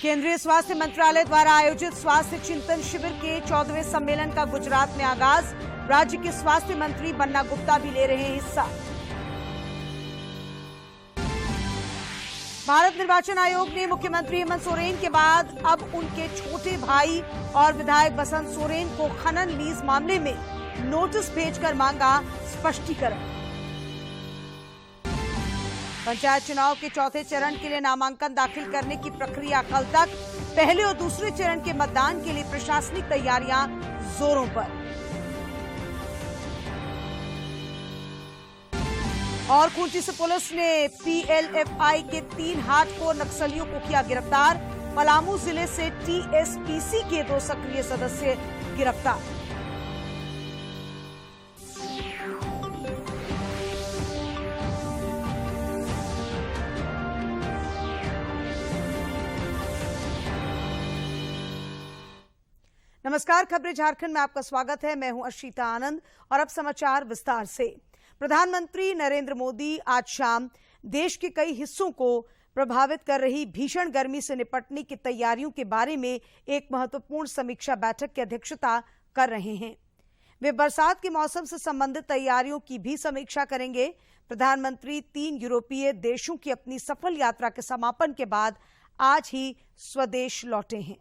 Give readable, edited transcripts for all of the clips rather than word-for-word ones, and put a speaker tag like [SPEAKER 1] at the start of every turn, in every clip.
[SPEAKER 1] केंद्रीय स्वास्थ्य मंत्रालय द्वारा आयोजित स्वास्थ्य चिंतन शिविर के 14वें सम्मेलन का गुजरात में आगाज। राज्य के स्वास्थ्य मंत्री बन्ना गुप्ता भी ले रहे हैं हिस्सा। भारत निर्वाचन आयोग ने मुख्यमंत्री हेमंत सोरेन के बाद अब उनके छोटे भाई और विधायक बसंत सोरेन को खनन लीज मामले में नोटिस भेजकर मांगा स्पष्टीकरण। पंचायत चुनाव के चौथे चरण के लिए नामांकन दाखिल करने की प्रक्रिया कल तक। पहले और दूसरे चरण के मतदान के लिए प्रशासनिक तैयारियां जोरों पर। और खूंटी से पुलिस ने पीएलएफआई के 3 हार्डकोर नक्सलियों को किया गिरफ्तार। पलामू जिले से टीएसपीसी के 2 सक्रिय सदस्य गिरफ्तार। नमस्कार, खबरें झारखंड में आपका स्वागत है। मैं हूं अश्रिता आनंद और अब समाचार विस्तार से। प्रधानमंत्री नरेंद्र मोदी आज शाम देश के कई हिस्सों को प्रभावित कर रही भीषण गर्मी से निपटने की तैयारियों के बारे में एक महत्वपूर्ण समीक्षा बैठक की अध्यक्षता कर रहे हैं। वे बरसात के मौसम से संबंधित तैयारियों की भी समीक्षा करेंगे। प्रधानमंत्री 3 यूरोपीय देशों की अपनी सफल यात्रा के समापन के बाद आज ही स्वदेश लौटे हैं।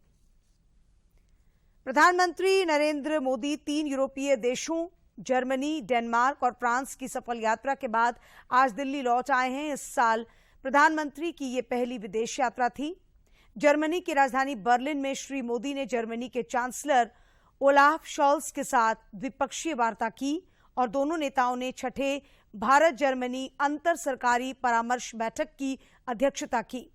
[SPEAKER 1] प्रधानमंत्री नरेंद्र मोदी 3 यूरोपीय देशों जर्मनी, डेनमार्क और फ्रांस की सफल यात्रा के बाद आज दिल्ली लौट आए हैं। इस साल प्रधानमंत्री की ये पहली विदेश यात्रा थी। जर्मनी की राजधानी बर्लिन में श्री मोदी ने जर्मनी के चांसलर ओलाफ शॉल्ज के साथ द्विपक्षीय वार्ता की और दोनों नेताओं ने छठे भारत जर्मनी अंतर सरकारी परामर्श बैठक की अध्यक्षता की।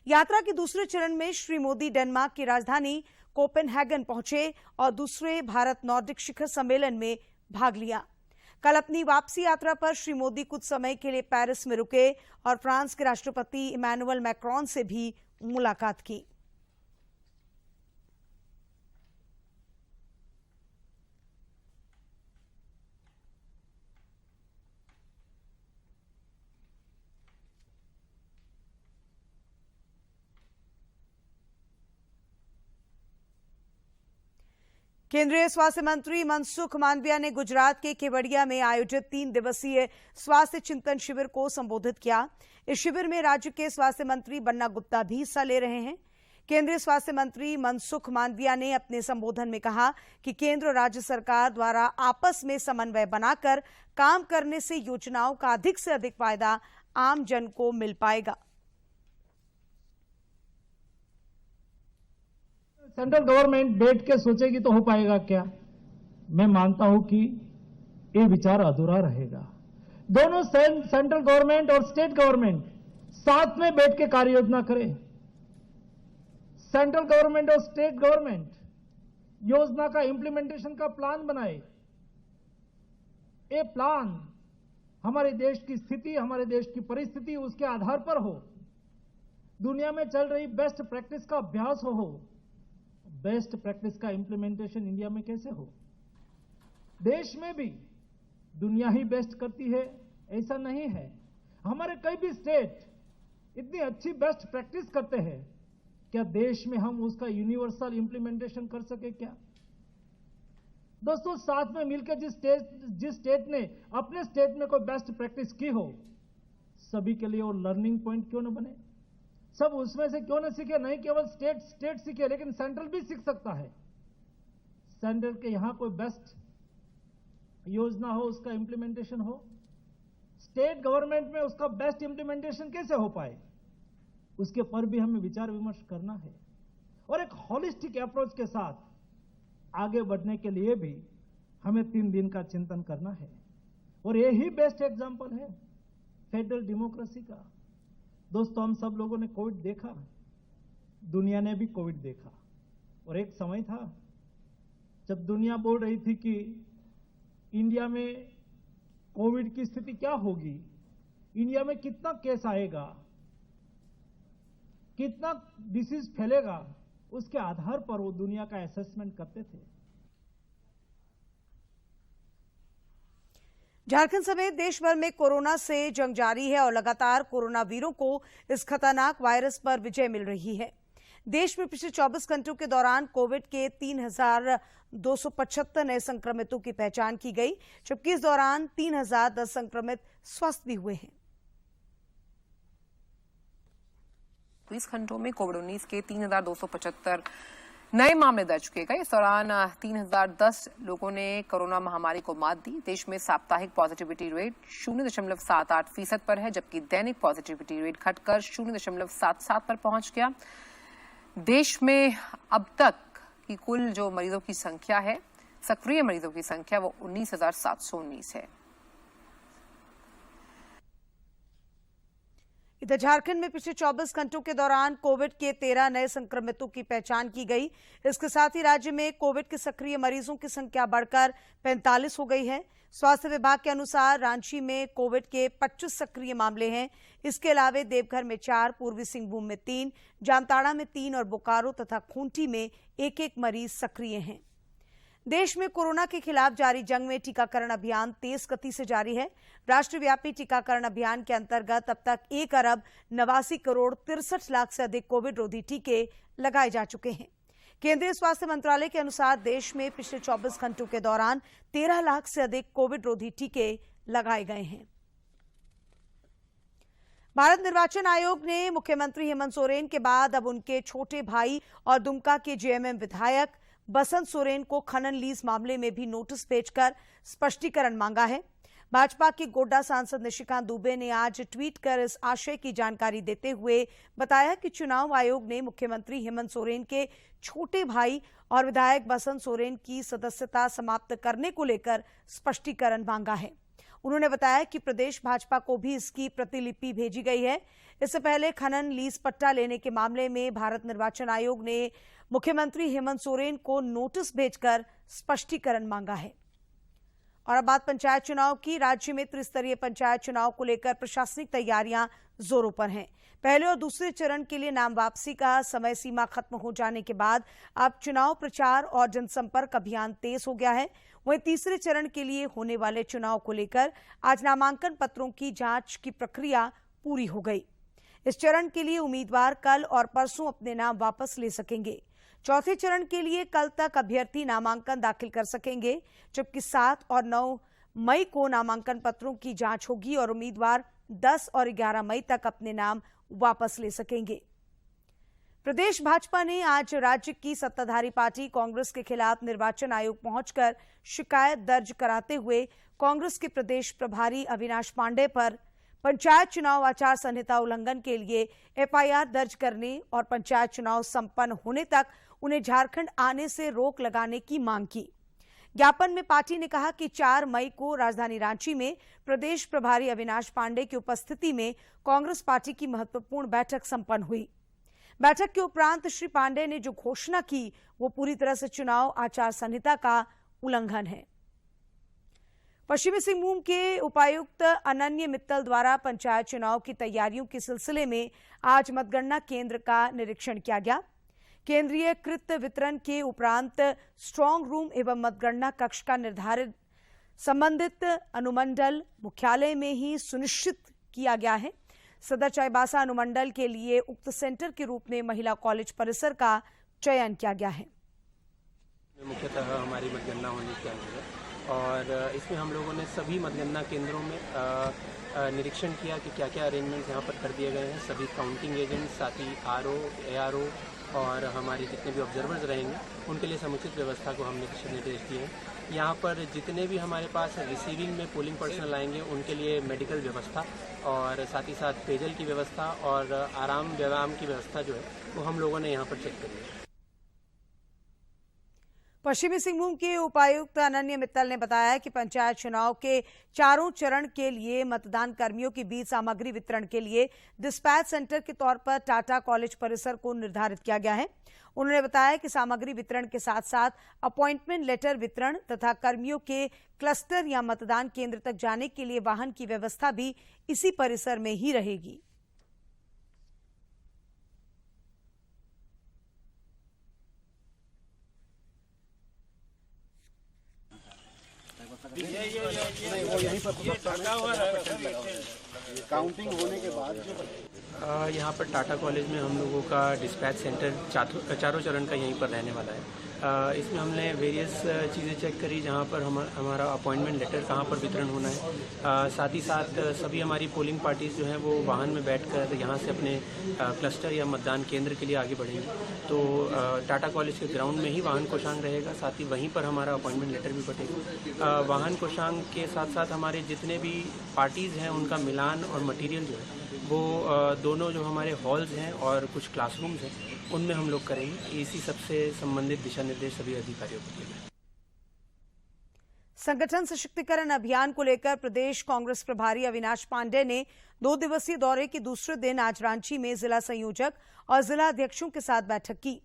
[SPEAKER 1] यात्रा के दूसरे चरण में श्री मोदी डेनमार्क की राजधानी कोपेनहेगन पहुंचे और दूसरे भारत नॉर्डिक शिखर सम्मेलन में भाग लिया। कल अपनी वापसी यात्रा पर श्री मोदी कुछ समय के लिए पेरिस में रुके और फ्रांस के राष्ट्रपति इमैनुअल मैक्रोन से भी मुलाकात की। केंद्रीय स्वास्थ्य मंत्री मनसुख मांडविया ने गुजरात के केवड़िया में आयोजित 3 दिवसीय स्वास्थ्य चिंतन शिविर को संबोधित किया। इस शिविर में राज्य के स्वास्थ्य मंत्री बन्ना गुप्ता भी हिस्सा ले रहे हैं। केंद्रीय स्वास्थ्य मंत्री मनसुख मांडविया ने अपने संबोधन में कहा कि केंद्र और राज्य सरकार द्वारा आपस में समन्वय बनाकर काम करने से योजनाओं का अधिक से अधिक फायदा आम जन को मिल पाएगा।
[SPEAKER 2] सेंट्रल गवर्नमेंट बैठ के सोचेगी तो हो पाएगा क्या? मैं मानता हूं कि ये विचार अधूरा रहेगा। दोनों सेंट्रल गवर्नमेंट और स्टेट गवर्नमेंट साथ में बैठ के कार्य योजना करें। सेंट्रल गवर्नमेंट और स्टेट गवर्नमेंट योजना का इंप्लीमेंटेशन का प्लान बनाए। ये प्लान हमारे देश की स्थिति, हमारे देश की परिस्थिति उसके आधार पर हो। दुनिया में चल रही बेस्ट प्रैक्टिस का अभ्यास हो। बेस्ट प्रैक्टिस का इंप्लीमेंटेशन इंडिया में कैसे हो? देश में भी दुनिया ही बेस्ट करती है ऐसा नहीं है। हमारे कई भी स्टेट इतनी अच्छी बेस्ट प्रैक्टिस करते हैं, क्या देश में हम उसका यूनिवर्सल इंप्लीमेंटेशन कर सके क्या? दोस्तों, साथ में मिलकर जिस स्टेट ने अपने स्टेट में कोई बेस्ट प्रैक्टिस की हो, सभी के लिए वो लर्निंग पॉइंट क्यों न बने? सब उसमें से क्यों न सीखे? नहीं केवल स्टेट सीखे, लेकिन सेंट्रल भी सीख सकता है। सेंट्रल के यहां कोई बेस्ट योजना हो, उसका इंप्लीमेंटेशन हो। स्टेट गवर्नमेंट में उसका बेस्ट इंप्लीमेंटेशन कैसे हो पाए, उसके पर भी हमें विचार विमर्श करना है। और एक होलिस्टिक अप्रोच के साथ आगे बढ़ने के लिए भी हमें 3 दिन का चिंतन करना है। और यही बेस्ट एग्जाम्पल है फेडरल डेमोक्रेसी का। दोस्तों, हम सब लोगों ने कोविड देखा, दुनिया ने भी कोविड देखा। और एक समय था जब दुनिया बोल रही थी कि इंडिया में कोविड की स्थिति क्या होगी, इंडिया में कितना केस आएगा, कितना डिसीज फैलेगा, उसके आधार पर वो दुनिया का असेसमेंट करते थे।
[SPEAKER 1] झारखंड समेत देश भर में कोरोना से जंग जारी है और लगातार कोरोना वीरों को इस खतरनाक वायरस पर विजय मिल रही है। देश में पिछले 24 घंटों के दौरान कोविड के 3,275 नए संक्रमितों की पहचान की गई, जबकि इस दौरान 3,010 संक्रमित स्वस्थ भी हुए हैं।
[SPEAKER 3] 20 घंटों में कोविड-19 के 3,275 नए मामले दर्ज किए गए। इस दौरान 3,010 लोगों ने कोरोना महामारी को मात दी। देश में साप्ताहिक पॉजिटिविटी रेट 0.78% पर है, जबकि दैनिक पॉजिटिविटी रेट घटकर 0.77 पर पहुंच गया। देश में अब तक की कुल जो मरीजों की संख्या है, सक्रिय मरीजों की संख्या, वो 19,719 है।
[SPEAKER 1] इधर झारखंड में पिछले 24 घंटों के दौरान कोविड के 13 नए संक्रमितों की पहचान की गई। इसके साथ ही राज्य में कोविड के सक्रिय मरीजों की संख्या बढ़कर 45 हो गई है। स्वास्थ्य विभाग के अनुसार रांची में कोविड के 25 सक्रिय मामले हैं। इसके अलावा देवघर में 4, पूर्वी सिंहभूम में 3, जामताड़ा में 3 और बोकारो तथा खूंटी में एक मरीज सक्रिय हैं। देश में कोरोना के खिलाफ जारी जंग में टीकाकरण अभियान तेज गति से जारी है। राष्ट्रव्यापी टीकाकरण अभियान के अंतर्गत अब तक 1,89,63,63,00,000 से अधिक कोविड रोधी टीके लगाए जा चुके हैं। केंद्रीय स्वास्थ्य मंत्रालय के अनुसार देश में पिछले 24 घंटों के दौरान 13 लाख से अधिक कोविड रोधी टीके लगाए गए हैं। भारत निर्वाचन आयोग ने मुख्यमंत्री हेमंत सोरेन के बाद अब उनके छोटे भाई और दुमका के जेएमएम विधायक बसंत सोरेन को खनन लीज मामले में भी नोटिस भेजकर स्पष्टीकरण मांगा है। भाजपा के गोड्डा सांसद निशिकांत दुबे ने आज ट्वीट कर इस आशय की जानकारी देते हुए बताया कि चुनाव आयोग ने मुख्यमंत्री हेमंत सोरेन के छोटे भाई और विधायक बसंत सोरेन की सदस्यता समाप्त करने को लेकर स्पष्टीकरण मांगा है। उन्होंने बताया कि प्रदेश भाजपा को भी इसकी प्रतिलिपि भेजी गई है। इससे पहले खनन लीज पट्टा लेने के मामले में भारत निर्वाचन आयोग ने मुख्यमंत्री हेमंत सोरेन को नोटिस भेजकर स्पष्टीकरण मांगा है। और अब बात पंचायत चुनाव की। राज्य में त्रिस्तरीय पंचायत चुनाव को लेकर प्रशासनिक तैयारियां जोरों पर हैं। पहले और दूसरे चरण के लिए नाम वापसी का समय सीमा खत्म हो जाने के बाद अब चुनाव प्रचार और जनसंपर्क अभियान तेज हो गया है। वहीं तीसरे चरण के लिए होने वाले चुनाव को लेकर आज नामांकन पत्रों की जांच की प्रक्रिया पूरी हो गई। इस चरण के लिए उम्मीदवार कल और परसों अपने नाम वापस ले सकेंगे। चौथे चरण के लिए कल तक अभ्यर्थी नामांकन दाखिल कर सकेंगे, जबकि 7 और 9 मई को नामांकन पत्रों की जांच होगी और उम्मीदवार 10 और 11 मई तक अपने नाम वापस ले सकेंगे। प्रदेश भाजपा ने आज राज्य की सत्ताधारी पार्टी कांग्रेस के खिलाफ निर्वाचन आयोग पहुंचकर शिकायत दर्ज कराते हुए कांग्रेस के प्रदेश प्रभारी अविनाश पांडे पर पंचायत चुनाव आचार संहिता उल्लंघन के लिए एफआईआर दर्ज करने और पंचायत चुनाव संपन्न होने तक उन्हें झारखंड आने से रोक लगाने की मांग की। ज्ञापन में पार्टी ने कहा कि 4 मई को राजधानी रांची में प्रदेश प्रभारी अविनाश पांडे की उपस्थिति में कांग्रेस पार्टी की महत्वपूर्ण बैठक संपन्न हुई। बैठक के उपरांत श्री पांडे ने जो घोषणा की वो पूरी तरह से चुनाव आचार संहिता का उल्लंघन है। पश्चिमी सिंहभूम के उपायुक्त अनन्य मित्तल द्वारा पंचायत चुनाव की तैयारियों के सिलसिले में आज मतगणना केंद्र का निरीक्षण किया गया। केंद्रीय कृत वितरण के उपरांत स्ट्रांग रूम एवं मतगणना कक्ष का निर्धारित संबंधित अनुमंडल मुख्यालय में ही सुनिश्चित किया गया है। सदर चाईबासा अनुमंडल के लिए उक्त सेंटर के रूप में महिला कॉलेज परिसर का चयन किया गया है।
[SPEAKER 4] मुख्यतः हमारी मतगणना होनी चाहिए और इसमें हम लोगों ने सभी मतगणना केंद्रों में निरीक्षण किया कि क्या क्या अरेंजमेंट्स यहाँ पर कर दिए गए हैं। सभी काउंटिंग एजेंट, साथ ही आरओ, एआरओ और हमारे जितने भी ऑब्जर्वर्स रहेंगे उनके लिए समुचित व्यवस्था को हमने दिशा निर्देश दिए हैं। यहाँ पर जितने भी हमारे पास रिसीविंग में पोलिंग पर्सनल आएंगे उनके लिए मेडिकल व्यवस्था और साथ ही साथ पेयजल की व्यवस्था और आराम व्यायाम की व्यवस्था जो है वो हम लोगों ने यहाँ पर चेक करी है।
[SPEAKER 1] पश्चिमी सिंहभूम के उपायुक्त अनन्य मित्तल ने बताया कि पंचायत चुनाव के चारों चरण के लिए मतदान कर्मियों के बीच सामग्री वितरण के लिए डिस्पैच सेंटर के तौर पर टाटा कॉलेज परिसर को निर्धारित किया गया है। उन्होंने बताया कि सामग्री वितरण के साथ साथ अपॉइंटमेंट लेटर वितरण तथा कर्मियों के क्लस्टर या मतदान केंद्र तक जाने के लिए वाहन की व्यवस्था भी इसी परिसर में ही रहेगी।
[SPEAKER 5] काउंटिंग होने के बाद
[SPEAKER 4] यहाँ पर टाटा कॉलेज में हम लोगों का डिस्पैच सेंटर चारों चरण का यहीं पर रहने वाला है। इसमें हमने वेरियस चीज़ें चेक करी, जहाँ पर हमारा अपॉइंटमेंट लेटर कहाँ पर वितरण होना है। साथ ही साथ सभी हमारी पोलिंग पार्टीज जो हैं वो वाहन में बैठकर यहाँ से अपने क्लस्टर या मतदान केंद्र के लिए आगे बढ़ेंगे। तो टाटा कॉलेज के ग्राउंड में ही वाहन कोषांग रहेगा, साथ ही वहीं पर हमारा अपॉइंटमेंट लेटर भी बटेगा। वाहन कोषांग के साथ साथ हमारे जितने भी पार्टीज़ हैं उनका मिलान और मटीरियल जो है वो दोनों जो हमारे हॉल्स हैं और कुछ क्लासरूम्स हैं उनमें हम लोग करेंगे। इसी सबसे संबंधित दिशा निर्देश सभी अधिकारियों को दिए गए।
[SPEAKER 1] संगठन सशक्तिकरण अभियान को लेकर प्रदेश कांग्रेस प्रभारी अविनाश पांडे ने 2 दिवसीय दौरे के दूसरे दिन आज रांची में जिला संयोजक और जिला अध्यक्षों के साथ बैठक की।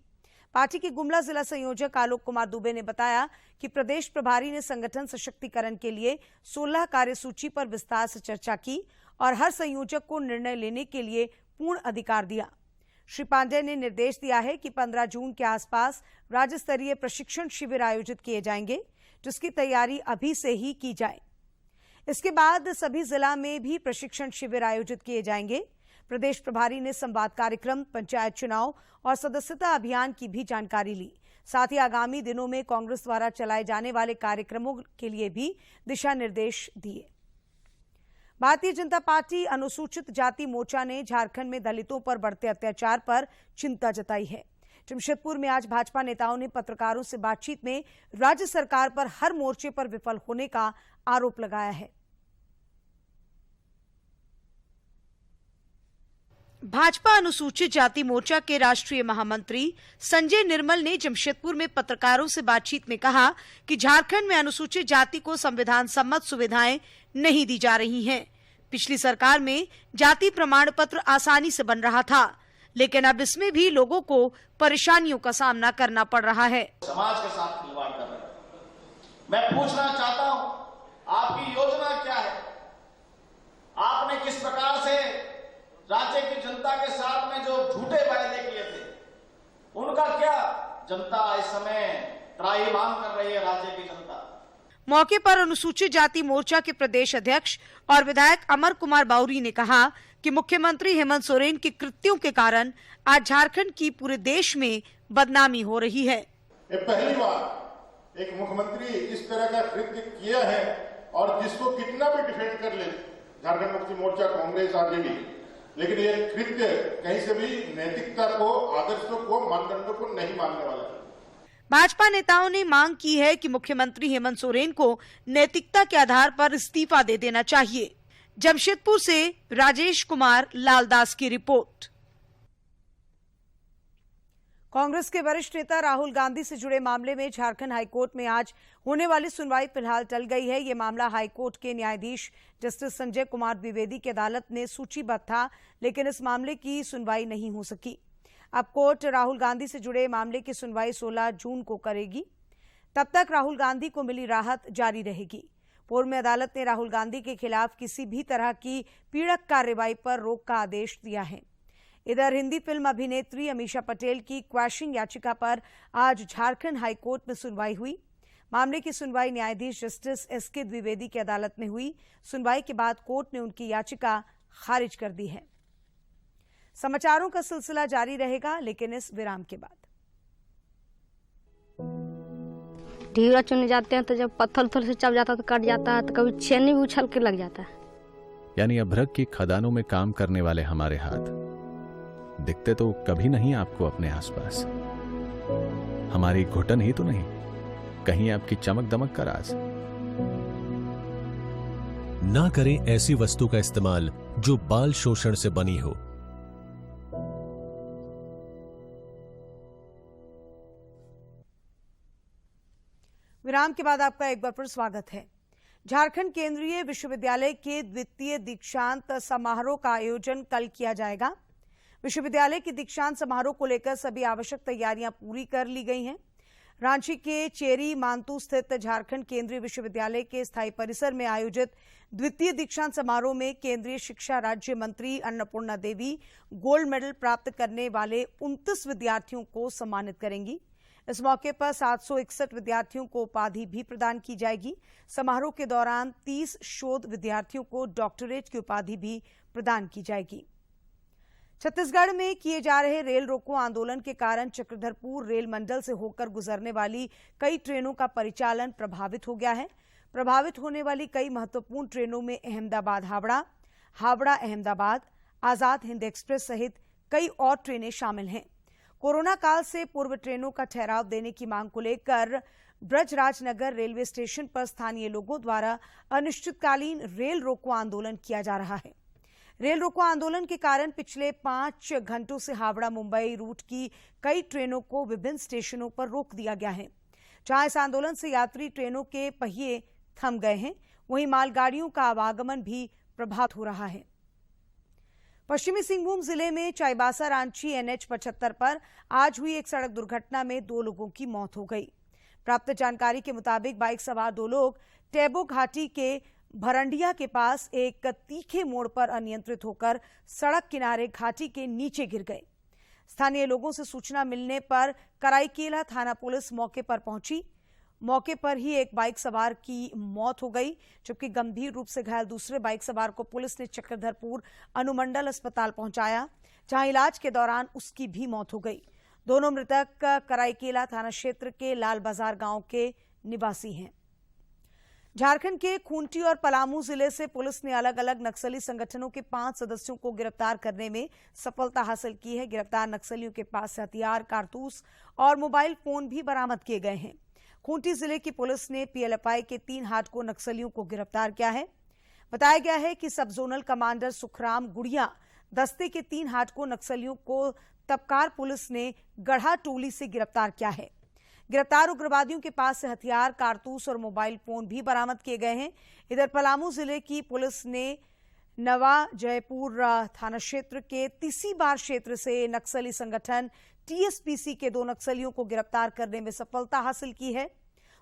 [SPEAKER 1] पार्टी के गुमला जिला संयोजक आलोक कुमार दुबे ने बताया कि प्रदेश प्रभारी ने संगठन सशक्तिकरण के लिए 16 कार्यसूची पर विस्तार से चर्चा की और हर संयोजक को निर्णय लेने के लिए पूर्ण अधिकार दिया। श्री पांडे ने निर्देश दिया है कि 15 जून के आसपास राज्य स्तरीय प्रशिक्षण शिविर आयोजित किए जाएंगे, जिसकी तैयारी अभी से ही की जाए। इसके बाद सभी जिला में भी प्रशिक्षण शिविर आयोजित किए जाएंगे। प्रदेश प्रभारी ने संवाद कार्यक्रम, पंचायत चुनाव और सदस्यता अभियान की भी जानकारी ली। साथ ही आगामी दिनों में कांग्रेस द्वारा चलाए जाने वाले कार्यक्रमों के लिए भी दिशा निर्देश दिए। भारतीय जनता पार्टी अनुसूचित जाति मोर्चा ने झारखंड में दलितों पर बढ़ते अत्याचार पर चिंता जताई है। जमशेदपुर में आज भाजपा नेताओं ने पत्रकारों से बातचीत में राज्य सरकार पर हर मोर्चे पर विफल होने का आरोप लगाया है। भाजपा अनुसूचित जाति मोर्चा के राष्ट्रीय महामंत्री संजय निर्मल ने जमशेदपुर में पत्रकारों से बातचीत में कहा कि झारखंड में अनुसूचित जाति को संविधान सम्मत सुविधाएं नहीं दी जा रही हैं। पिछली सरकार में जाति प्रमाण पत्र आसानी से बन रहा था, लेकिन अब इसमें भी लोगों को परेशानियों का सामना करना पड़ रहा है।
[SPEAKER 5] समाज के साथ खिलवाड़ कर रहे हैं। मैं पूछना चाहता हूं, आपकी योजना क्या है? आपने किस प्रकार से राज्य की जनता के साथ में जो झूठे वायदे किए थे उनका क्या जनता इस समय त्राहिमाम कर रही है? राज्य की जनता।
[SPEAKER 1] मौके पर अनुसूचित जाति मोर्चा के प्रदेश अध्यक्ष और विधायक अमर कुमार बाउरी ने कहा कि मुख्यमंत्री हेमंत सोरेन के कृत्यों के कारण आज झारखंड की पूरे देश में बदनामी हो रही है।
[SPEAKER 6] ये पहली बार एक मुख्यमंत्री इस तरह का कृत्य किया है और जिसको कितना भी डिफेंड कर ले झारखंड मुक्ति मोर्चा, कांग्रेस, आरजेडी, लेकिन ये कृत्य कहीं से भी नैतिकता को, आदर्शों को, मानदंडों को नहीं मानने वाला है।
[SPEAKER 1] भाजपा नेताओं ने मांग की है कि मुख्यमंत्री हेमंत सोरेन को नैतिकता के आधार पर इस्तीफा दे देना चाहिए। जमशेदपुर से राजेश कुमार लालदास की रिपोर्ट। कांग्रेस के वरिष्ठ नेता राहुल गांधी से जुड़े मामले में झारखंड हाईकोर्ट में आज होने वाली सुनवाई फिलहाल टल गई है। ये मामला हाईकोर्ट के न्यायाधीश जस्टिस संजय कुमार द्विवेदी की अदालत में सूचीबद्ध था, लेकिन इस मामले की सुनवाई नहीं हो सकी। अब कोर्ट राहुल गांधी से जुड़े मामले की सुनवाई 16 जून को करेगी। तब तक राहुल गांधी को मिली राहत जारी रहेगी। पूर्व में अदालत ने राहुल गांधी के खिलाफ किसी भी तरह की पीड़क कार्रवाई पर रोक का आदेश दिया है। इधर हिंदी फिल्म अभिनेत्री अमीषा पटेल की क्वैशिंग याचिका पर आज झारखंड हाईकोर्ट में सुनवाई हुई। मामले की सुनवाई न्यायाधीश जस्टिस एसके द्विवेदी की अदालत में हुई। सुनवाई के बाद कोर्ट ने उनकी याचिका खारिज कर दी है। समाचारों का सिलसिला जारी रहेगा, लेकिन इस विराम के बाद।
[SPEAKER 7] ढीरा चुने जाते हैं तो जब पत्थर से चप जाता है तो कट जाता है, तो कभी छेनी भी उछल के लग जाता है।
[SPEAKER 8] यानी अभ्रक की खदानों में काम करने वाले हमारे हाथ दिखते तो कभी नहीं आपको अपने आसपास। हमारी घुटन ही तो नहीं, कहीं आपकी चमक दमक का राज।
[SPEAKER 9] ना करें ऐसी वस्तु का इस्तेमाल जो बाल शोषण से बनी हो।
[SPEAKER 1] विराम के बाद आपका एक बार फिर स्वागत है। झारखंड केंद्रीय विश्वविद्यालय के द्वितीय दीक्षांत समारोह का आयोजन कल किया जाएगा। विश्वविद्यालय के दीक्षांत समारोह को लेकर सभी आवश्यक तैयारियां पूरी कर ली गई हैं। रांची के चेरी मानतू स्थित झारखंड केंद्रीय विश्वविद्यालय के स्थायी परिसर में आयोजित द्वितीय दीक्षांत समारोह में केंद्रीय शिक्षा राज्य मंत्री अन्नपूर्णा देवी गोल्ड मेडल प्राप्त करने वाले 29 विद्यार्थियों को सम्मानित करेंगी। इस मौके पर 761 विद्यार्थियों को उपाधि भी प्रदान की जाएगी। समारोह के दौरान 30 शोध विद्यार्थियों को डॉक्टरेट की उपाधि भी प्रदान की जाएगी। छत्तीसगढ़ में किए जा रहे रेल रोको आंदोलन के कारण चक्रधरपुर रेल मंडल से होकर गुजरने वाली कई ट्रेनों का परिचालन प्रभावित हो गया है। प्रभावित होने वाली कई महत्वपूर्ण ट्रेनों में अहमदाबाद हावड़ा, हावड़ा अहमदाबाद, आजाद हिंद एक्सप्रेस सहित कई और ट्रेनें शामिल हैं। कोरोना काल से पूर्व ट्रेनों का ठहराव देने की मांग को लेकर ब्रजराजनगर रेलवे स्टेशन पर स्थानीय लोगों द्वारा अनिश्चितकालीन रेल रोको आंदोलन किया जा रहा है। रेल रोको आंदोलन के कारण पिछले 5 घंटों से हावड़ा मुंबई रूट की कई ट्रेनों को विभिन्न स्टेशनों पर रोक दिया गया है। जहां इस आंदोलन से यात्री ट्रेनों के पहिए थम गए हैं, वहीं मालगाड़ियों का आवागमन भी प्रभावित हो रहा है। पश्चिमी सिंहभूम जिले में चाईबासा रांची NH 75 पर आज हुई एक सड़क दुर्घटना में 2 लोगों की मौत हो गई। प्राप्त जानकारी के मुताबिक बाइक सवार 2 लोग टेबो घाटी के भरंडिया के पास एक तीखे मोड़ पर अनियंत्रित होकर सड़क किनारे घाटी के नीचे गिर गए। स्थानीय लोगों से सूचना मिलने पर कराईकेला थाना पुलिस मौके पर पहुंची। मौके पर ही एक बाइक सवार की मौत हो गई, जबकि गंभीर रूप से घायल दूसरे बाइक सवार को पुलिस ने चक्रधरपुर अनुमंडल अस्पताल पहुंचाया, जहां इलाज के दौरान उसकी भी मौत हो गई। दोनों मृतक कराईकेला थाना क्षेत्र के लाल बाजार गांव के निवासी हैं। झारखंड के खूंटी और पलामू जिले से पुलिस ने अलग अलग नक्सली संगठनों के 5 सदस्यों को गिरफ्तार करने में सफलता हासिल की है। गिरफ्तार नक्सलियों के पास से हथियार, कारतूस और मोबाइल फोन भी बरामद किए गए हैं। खूंटी जिले की पुलिस ने PLFI के 3 हार्डकोर नक्सलियों को गिरफ्तार किया है। बताया गया है कि सब जोनल कमांडर सुखराम गुड़िया दस्ते के 3 हार्डकोर नक्सलियों को तबकार पुलिस ने गढ़ा टोली से गिरफ्तार किया है। गिरफ्तार उग्रवादियों के पास से हथियार, कारतूस और मोबाइल फोन भी बरामद किए गए हैं। इधर पलामू जिले की पुलिस ने नवा जयपुर थाना क्षेत्र के तिसीबार क्षेत्र से नक्सली संगठन TSPC के 2 नक्सलियों को गिरफ्तार करने में सफलता हासिल की है।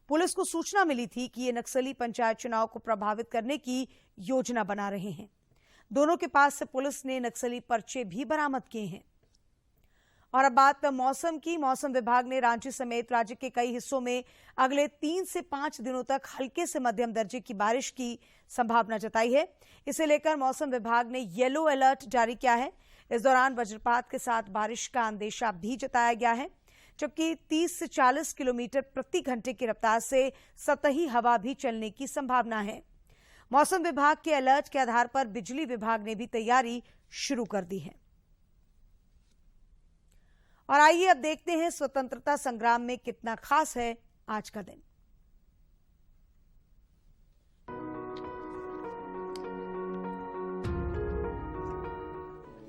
[SPEAKER 1] पुलिस को सूचना मिली थी कि ये नक्सली पंचायत चुनाव को प्रभावित करने की योजना बना रहे हैं। दोनों के पास से पुलिस ने नक्सली पर्चे भी बरामद किए हैं। और अब बात मौसम की। मौसम विभाग ने रांची समेत राज्य के कई हिस्सों में अगले 3 से 5 दिनों तक हल्के से मध्यम दर्जे की बारिश की संभावना जताई है। इसे लेकर मौसम विभाग ने येलो अलर्ट जारी किया है। इस दौरान वज्रपात के साथ बारिश का अंदेशा भी जताया गया है, जबकि 30 से 40 किलोमीटर प्रति घंटे की रफ्तार से सतही हवा भी चलने की संभावना है। मौसम विभाग के अलर्ट के आधार पर बिजली विभाग ने भी तैयारी शुरू कर दी है। और आइए अब देखते हैं स्वतंत्रता संग्राम में कितना खास है आज का दिन।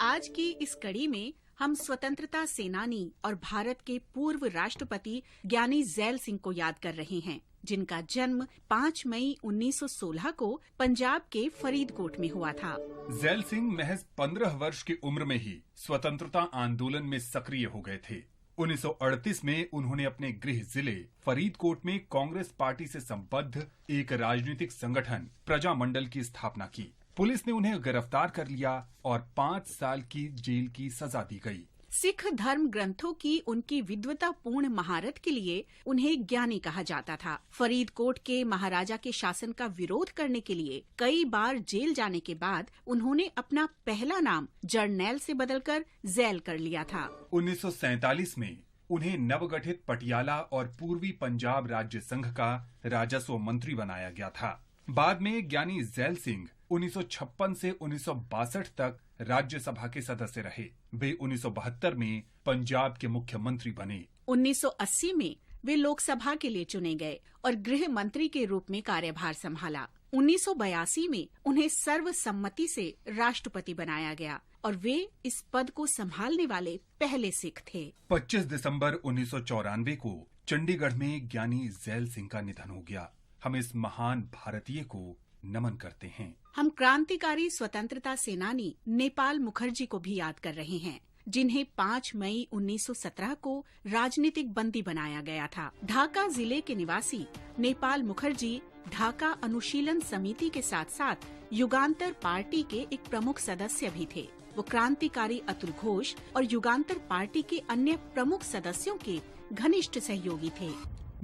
[SPEAKER 10] आज की इस कड़ी में हम स्वतंत्रता सेनानी और भारत के पूर्व राष्ट्रपति ज्ञानी ज़ैल सिंह को याद कर रहे हैं, जिनका जन्म 5 मई 1916 को पंजाब के फरीदकोट में हुआ था।
[SPEAKER 11] ज़ैल सिंह महज 15 वर्ष की उम्र में ही स्वतंत्रता आंदोलन में सक्रिय हो गए थे। 1938 में उन्होंने अपने गृह जिले फरीदकोट में कांग्रेस पार्टी से संबद्ध एक राजनीतिक संगठन प्रजामंडल की स्थापना की। पुलिस ने उन्हें गिरफ्तार कर लिया और 5 साल की जेल की सजा दी गई।
[SPEAKER 10] सिख धर्म ग्रंथों की उनकी विद्वतापूर्ण महारत के लिए उन्हें ज्ञानी कहा जाता था। फरीदकोट के महाराजा के शासन का विरोध करने के लिए कई बार जेल जाने के बाद उन्होंने अपना पहला नाम जर्नैल से बदलकर ज़ैल कर लिया था।
[SPEAKER 11] 1947 में उन्हें नवगठित पटियाला और पूर्वी पंजाब राज्य संघ का राजस्व मंत्री बनाया गया था। बाद में ज्ञानी ज़ैल सिंह 1956 से 1962 तक राज्यसभा के सदस्य रहे। वे 1972 में पंजाब के मुख्यमंत्री बने।
[SPEAKER 10] 1980 में वे लोकसभा के लिए चुने गए और गृह मंत्री के रूप में कार्यभार संभाला। 1982 में उन्हें सर्वसम्मति से राष्ट्रपति बनाया गया और वे इस पद को संभालने वाले पहले सिख थे।
[SPEAKER 11] 25 दिसंबर 1994 को चंडीगढ़ में ज्ञानी ज़ैल सिंह का निधन हो गया। हम इस महान भारतीय को नमन करते हैं।
[SPEAKER 10] हम क्रांतिकारी स्वतंत्रता सेनानी नेपाल मुखर्जी को भी याद कर रहे हैं, जिन्हें 5 मई 1917 को राजनीतिक बंदी बनाया गया था। ढाका जिले के निवासी नेपाल मुखर्जी ढाका अनुशीलन समिति के साथ साथ युगांतर पार्टी के एक प्रमुख सदस्य भी थे। वो क्रांतिकारी अतुल घोष और युगांतर पार्टी के अन्य प्रमुख सदस्यों के घनिष्ठ सहयोगी थे।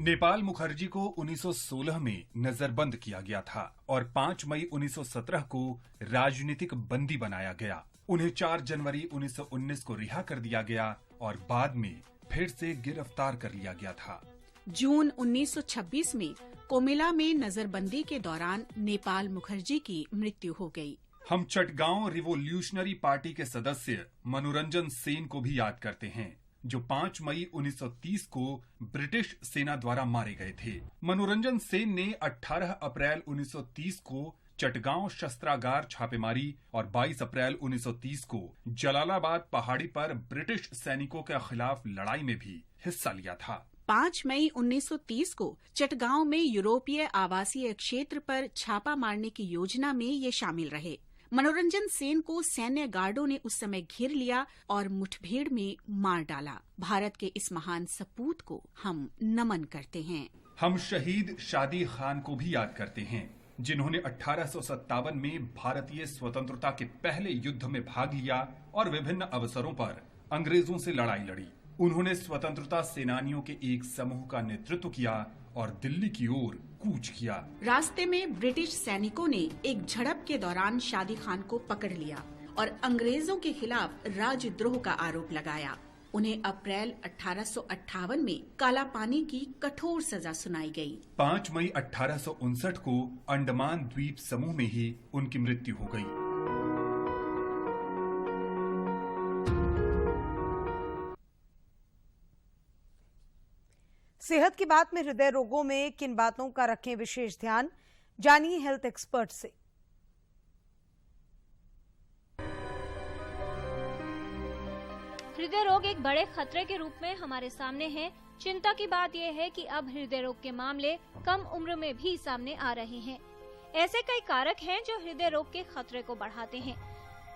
[SPEAKER 11] नेपाल मुखर्जी को 1916 में नजरबंद किया गया था और 5 मई 1917 को राजनीतिक बंदी बनाया गया। उन्हें 4 जनवरी 1919 को रिहा कर दिया गया और बाद में फिर से गिरफ्तार कर लिया गया था।
[SPEAKER 10] जून 1926 में कोमिला में नजरबंदी के दौरान नेपाल मुखर्जी की मृत्यु हो गई।
[SPEAKER 11] हम चटगांव रिवोल्यूशनरी पार्टी के सदस्य मनोरंजन सेन को भी याद करते हैं, जो 5 मई 1930 को ब्रिटिश सेना द्वारा मारे गए थे। मनोरंजन सेन ने 18 अप्रैल 1930 को चटगांव शस्त्रागार छापेमारी और 22 अप्रैल 1930 को जलालाबाद पहाड़ी पर ब्रिटिश सैनिकों के खिलाफ लड़ाई में भी हिस्सा लिया था।
[SPEAKER 10] 5 मई 1930 को चटगांव में यूरोपीय आवासीय क्षेत्र पर छापा मारने की योजना में ये शामिल रहे। मनोरंजन सेन को सैन्य गार्डों ने उस समय घेर लिया और मुठभेड़ में मार डाला। भारत के इस महान सपूत को हम नमन करते हैं।
[SPEAKER 11] हम शहीद शादी खान को भी याद करते हैं, जिन्होंने 1857 में भारतीय स्वतंत्रता के पहले युद्ध में भाग लिया और विभिन्न अवसरों पर अंग्रेजों से लड़ाई लड़ी। उन्होंने स्वतंत्रता सेनानियों के एक समूह का नेतृत्व किया और दिल्ली की ओर कूच किया।
[SPEAKER 10] रास्ते में ब्रिटिश सैनिकों ने एक झड़प के दौरान शादी खान को पकड़ लिया और अंग्रेजों के खिलाफ राजद्रोह का आरोप लगाया। उन्हें अप्रैल 1858 में काला पानी की कठोर सजा सुनाई गई।
[SPEAKER 11] 5 मई 1859 को अंडमान द्वीप समूह में ही उनकी मृत्यु हो गई।
[SPEAKER 1] सेहत की बात में हृदय रोगों में किन बातों का रखें विशेष ध्यान, जानिए हेल्थ एक्सपर्ट से।
[SPEAKER 12] हृदय रोग एक बड़े खतरे के रूप में हमारे सामने है। चिंता की बात यह है कि अब हृदय रोग के मामले कम उम्र में भी सामने आ रहे हैं। ऐसे कई कारक हैं जो हृदय रोग के खतरे को बढ़ाते हैं।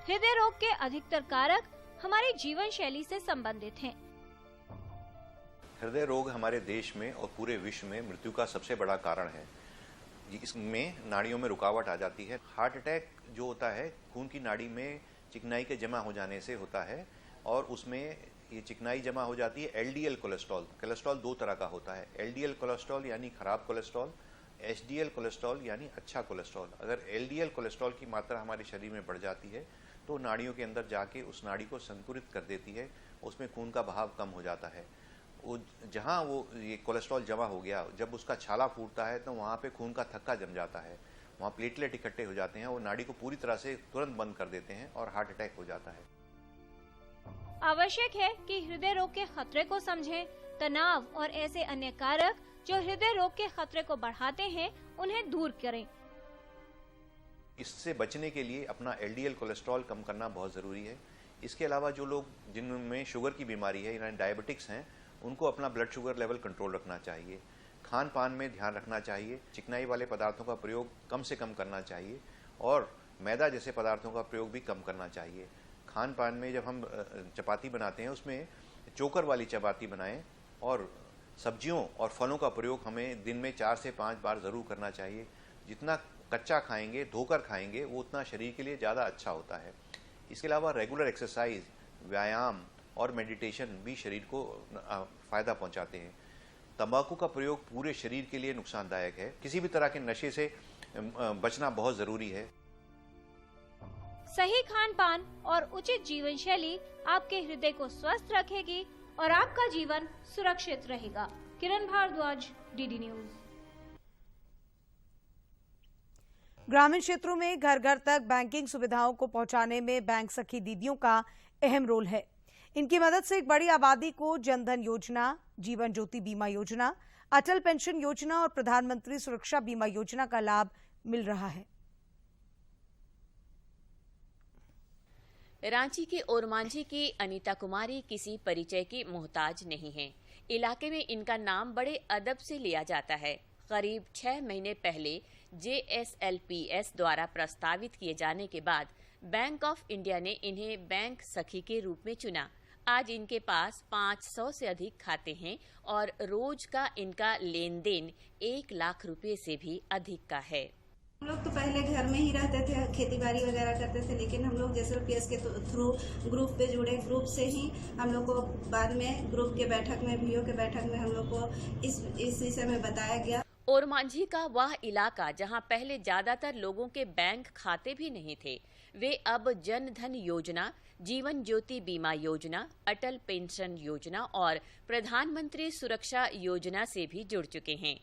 [SPEAKER 12] हृदय रोग के अधिकतर कारक हमारी जीवन शैली से संबंधित हैं।
[SPEAKER 13] हृदय रोग हमारे देश में और पूरे विश्व में मृत्यु का सबसे बड़ा कारण है। इसमें नाड़ियों में रुकावट आ जाती है। हार्ट अटैक जो होता है खून की नाड़ी में चिकनाई के जमा हो जाने से होता है और उसमें ये चिकनाई जमा हो जाती है। एलडीएल कोलेस्ट्रॉल, कोलेस्ट्रॉल 2 तरह का होता है। एलडीएल कोलेस्ट्रॉल यानी खराब कोलेस्ट्रॉल, एचडीएल कोलेस्ट्रॉल यानी अच्छा कोलेस्ट्रॉल। अगर एलडीएल कोलेस्ट्रॉल की मात्रा हमारे शरीर में बढ़ जाती है तो नाड़ियों के अंदर जाके उस नाड़ी को संकुचित कर देती है, उसमें खून का बहाव कम हो जाता है। जहाँ वो ये कोलेस्ट्रॉल जमा हो गया, जब उसका छाला फूटता है तो वहाँ पे खून का थक्का जम जाता है, वहाँ प्लेटलेट इकट्ठे हो जाते हैं, वो नाड़ी को पूरी तरह से तुरंत बंद कर देते हैं और हार्ट अटैक हो जाता है।
[SPEAKER 12] आवश्यक है कि हृदय रोग के खतरे को समझें। तनाव और ऐसे अन्य कारक जो हृदय रोग के खतरे को बढ़ाते हैं उन्हें दूर करें।
[SPEAKER 13] इससे बचने के लिए अपना एलडीएल कोलेस्ट्रॉल कम करना बहुत ज़रूरी है। इसके अलावा जो लोग जिनमें शुगर की बीमारी है यानी डायबिटिक्स हैं, उनको अपना ब्लड शुगर लेवल कंट्रोल रखना चाहिए। खान पान में ध्यान रखना चाहिए। चिकनाई वाले पदार्थों का प्रयोग कम से कम करना चाहिए और मैदा जैसे पदार्थों का प्रयोग भी कम करना चाहिए। खान पान में जब हम चपाती बनाते हैं उसमें चोकर वाली चपाती बनाएं और सब्जियों और फलों का प्रयोग हमें दिन में 4 से 5 बार ज़रूर करना चाहिए। जितना कच्चा खाएंगे, धोकर खाएंगे, वो उतना शरीर के लिए ज़्यादा अच्छा होता है। इसके अलावा रेगुलर एक्सरसाइज, व्यायाम और मेडिटेशन भी शरीर को फ़ायदा पहुंचाते हैं। तंबाकू का प्रयोग पूरे शरीर के लिए नुकसानदायक है। किसी भी तरह के नशे से बचना बहुत ज़रूरी है।
[SPEAKER 12] सही खान पान और उचित जीवन शैली आपके हृदय को स्वस्थ रखेगी और आपका जीवन सुरक्षित रहेगा। किरण भारद्वाज, डीडी न्यूज।
[SPEAKER 1] ग्रामीण क्षेत्रों में घर घर तक बैंकिंग सुविधाओं को पहुंचाने में बैंक सखी दीदियों का अहम रोल है। इनकी मदद से एक बड़ी आबादी को जनधन योजना, जीवन ज्योति बीमा योजना, अटल पेंशन योजना और प्रधानमंत्री सुरक्षा बीमा योजना का लाभ मिल रहा है।
[SPEAKER 14] रांची के ओरमांझी की अनीता कुमारी किसी परिचय की मोहताज नहीं है। इलाके में इनका नाम बड़े अदब से लिया जाता है। करीब 6 महीने पहले JSLPS द्वारा प्रस्तावित किए जाने के बाद बैंक ऑफ इंडिया ने इन्हें बैंक सखी के रूप में चुना। आज इनके पास 500 से अधिक खाते हैं और रोज का इनका लेन देन 1 लाख रुपए से भी अधिक का है।
[SPEAKER 15] हम लोग तो पहले घर में ही रहते थे, खेती बाड़ी वगैरह करते थे, लेकिन हम लोग JSLPS के थ्रू ग्रुप पे जुड़े। ग्रुप से ही हम लोग को बाद में ग्रुप के बैठक में, VO के बैठक में हम लोग को इस विषय में बताया गया।
[SPEAKER 14] ओरमांझी का वह इलाका जहां पहले ज्यादातर लोगों के बैंक खाते भी नहीं थे, वे अब जन धन योजना, जीवन ज्योति बीमा योजना, अटल पेंशन योजना और प्रधानमंत्री सुरक्षा योजना से भी जुड़ चुके हैं।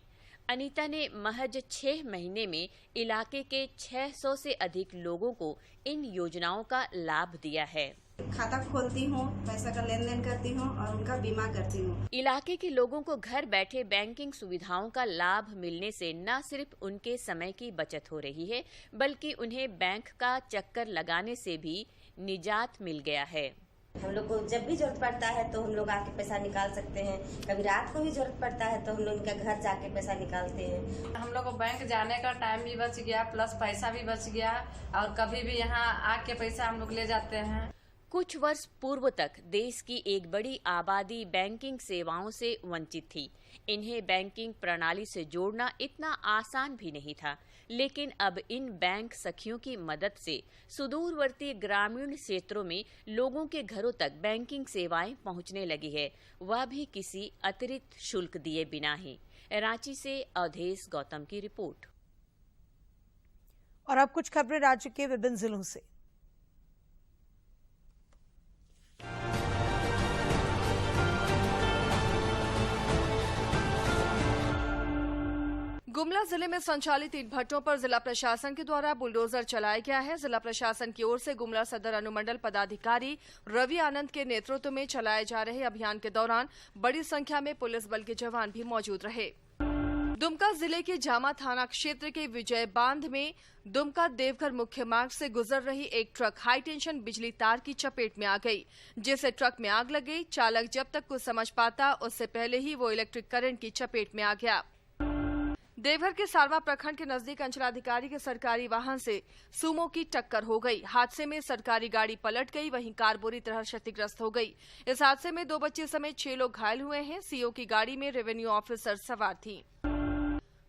[SPEAKER 14] अनीता ने महज 6 महीने में इलाके के 600 से अधिक लोगों को इन योजनाओं का लाभ दिया है।
[SPEAKER 15] खाता खोलती हूँ, पैसा का लेन देन करती हूँ और उनका बीमा करती हूँ।
[SPEAKER 14] इलाके के लोगों को घर बैठे बैंकिंग सुविधाओं का लाभ मिलने से न सिर्फ उनके समय की बचत हो रही है, बल्कि उन्हें बैंक का चक्कर लगाने से भी निजात मिल गया है।
[SPEAKER 16] हम लोग को जब भी जरूरत पड़ता है तो हम लोग आके पैसा निकाल सकते हैं। कभी रात को भी जरूरत पड़ता है तो हम लोग उनका घर जाके पैसा निकालते हैं।
[SPEAKER 17] हम लोग को बैंक जाने का टाइम भी बच गया, प्लस पैसा भी बच गया और कभी भी यहाँ आके पैसा हम लोग ले जाते हैं।
[SPEAKER 14] कुछ वर्ष पूर्व तक देश की एक बड़ी आबादी बैंकिंग सेवाओं से वंचित थी। इन्हें बैंकिंग प्रणाली से जोड़ना इतना आसान भी नहीं था, लेकिन अब इन बैंक सखियों की मदद से सुदूरवर्ती ग्रामीण क्षेत्रों में लोगों के घरों तक बैंकिंग सेवाएं पहुंचने लगी है, वह भी किसी अतिरिक्त शुल्क दिए बिना ही। रांची से अवधेश गौतम की रिपोर्ट।
[SPEAKER 1] और अब कुछ खबरें राज्य के विभिन्न जिलों से।
[SPEAKER 18] गुमला जिले में संचालित ईंट भट्टों पर जिला प्रशासन के द्वारा बुलडोजर चलाया गया है। जिला प्रशासन की ओर से गुमला सदर अनुमंडल पदाधिकारी रवि आनंद के नेतृत्व में चलाए जा रहे अभियान के दौरान बड़ी संख्या में पुलिस बल के जवान भी मौजूद रहे। दुमका जिले के जामा थाना क्षेत्र के विजय बांध में दुमका देवघर मुख्य मार्ग से गुजर रही एक ट्रक हाई टेंशन बिजली तार की चपेट में आ गई, जिससे ट्रक में आग लग गई। चालक जब तक कुछ समझ पाता उससे पहले ही वो इलेक्ट्रिक करंट की चपेट में आ गया। देवघर के सारवा प्रखंड के नजदीक अंचलाधिकारी के सरकारी वाहन से सुमो की टक्कर हो गई। हादसे में सरकारी गाड़ी पलट गई, वहीं कार बुरी तरह क्षतिग्रस्त हो गई। इस हादसे में 2 बच्चे समेत 6 लोग घायल हुए हैं। सीओ की गाड़ी में रेवेन्यू ऑफिसर सवार थी।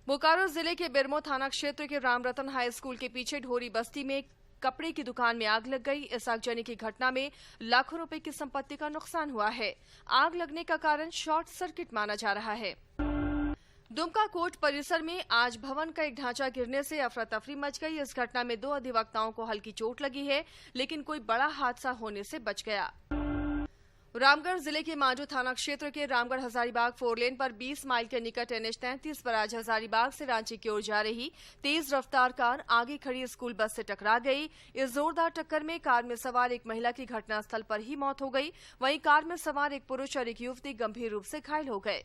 [SPEAKER 18] बोकारो जिले के बिरमो थाना क्षेत्र के रामरतन हाई स्कूल के पीछे ढोरी बस्ती में कपड़े की दुकान में आग लग गई। इस आगजनी की घटना में लाखों रुपए की संपत्ति का नुकसान हुआ है। आग लगने का कारण शॉर्ट सर्किट माना जा रहा है। दुमका कोर्ट परिसर में आज भवन का एक ढांचा गिरने से अफरा तफरी मच गई। इस घटना में 2 अधिवक्ताओं को हल्की चोट लगी है, लेकिन कोई बड़ा हादसा होने से बच गया। रामगढ़ जिले के मांडू थाना क्षेत्र के रामगढ़ हजारीबाग 4 लेन पर 20 माइल के निकट NH-33 पर आज हजारीबाग से रांची की ओर जा रही तेज रफ्तार कार आगे खड़ी स्कूल बस से टकरा गई। इस जोरदार टक्कर में कार में सवार एक महिला की घटनास्थल पर ही मौत हो गई, वहीं कार में सवार एक पुरुष और एक युवती गंभीर रूप से घायल हो गए।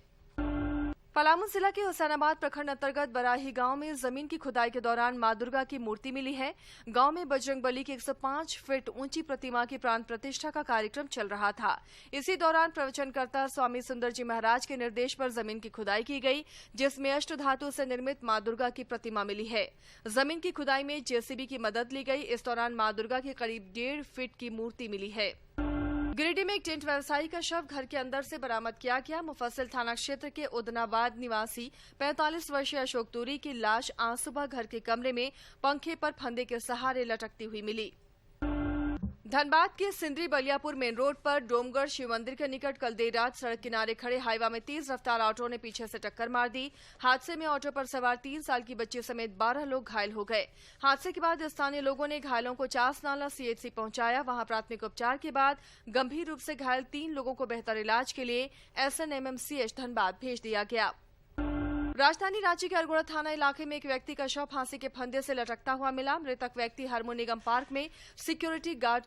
[SPEAKER 18] पलामू जिला के हुसैनाबाद प्रखंड अंतर्गत बराही गांव में जमीन की खुदाई के दौरान मां दुर्गा की मूर्ति मिली है। गांव में बजरंगबली की 105 फीट ऊंची प्रतिमा की प्राण प्रतिष्ठा का कार्यक्रम चल रहा था। इसी दौरान प्रवचनकर्ता स्वामी सुंदर जी महाराज के निर्देश पर जमीन की खुदाई की गई, जिसमें अष्ट धातु से निर्मित मां दुर्गा की प्रतिमा मिली है। जमीन की खुदाई में जेसीबी की मदद ली गई। इस दौरान मां दुर्गा की करीब 1.5 फीट की मूर्ति मिली है। गिरिडीह में एक टेंट व्यवसायी का शव घर के अंदर से बरामद किया गया। मुफस्सिल थाना क्षेत्र के उदनाबाद निवासी 45 वर्षीय अशोक तूरी की लाश आज सुबह घर के कमरे में पंखे पर फंदे के सहारे लटकती हुई मिली। धनबाद के सिंदरी बलियापुर मेन रोड पर डोमगढ़ शिव मंदिर के निकट कल देर रात सड़क किनारे खड़े हाईवा में तेज रफ्तार ऑटो ने पीछे से टक्कर मार दी। हादसे में ऑटो पर सवार 3 साल की बच्ची समेत 12 लोग घायल हो गए। हादसे के बाद स्थानीय लोगों ने घायलों को चास नाला CHC पहुंचाया। वहां प्राथमिक उपचार के बाद गंभीर रूप से घायल 3 लोगों को बेहतर इलाज के लिए SNMMCH धनबाद भेज दिया गया। राजधानी रांची के अरगोड़ा थाना इलाके में एक व्यक्ति का शव फांसी के फंदे से लटकता हुआ मिला। मृतक व्यक्ति हरमो निगम पार्क में सिक्योरिटी गार्ड